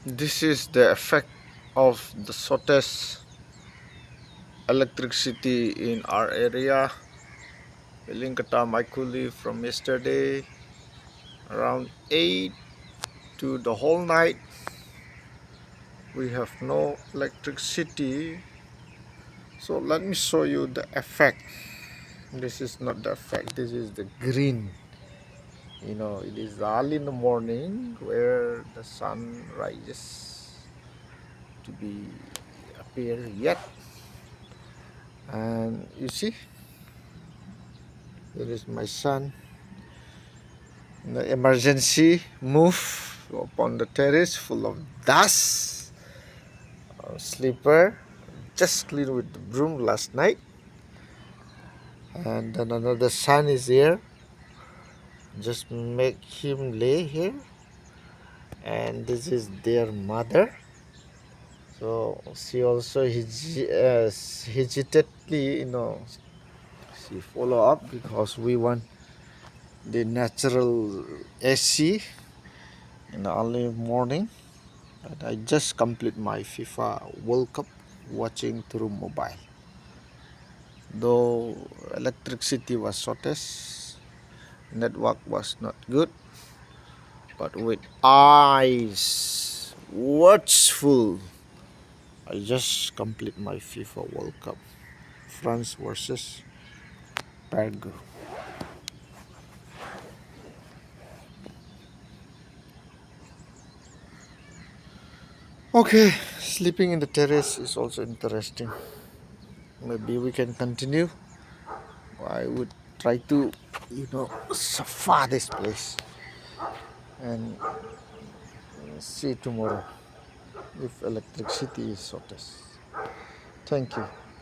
This is the effect of the shortest electricity in our area. Welingkata Maikuli from yesterday around 8 to the whole night. We have no electricity. So let me show you the effect. This is not the effect, this is the green. It is early in the morning where the sun rises to be appear yet. And you see, there is my son. The emergency move upon the terrace full of dust. Sleeper just cleaned with the broom last night. And then another son is here. Just make him lay here. And this is their mother. So she also hesitantly, she follow up because we want the natural AC in the early morning. And I just complete my FIFA World Cup watching through mobile. Though electricity was shortest, network was not good, but with eyes watchful, I just complete my FIFA World Cup. France versus Paraguay. Okay, sleeping in the terrace is also interesting. Maybe we can continue. I would try to, suffer this place and see tomorrow if electricity is shortest. Thank you.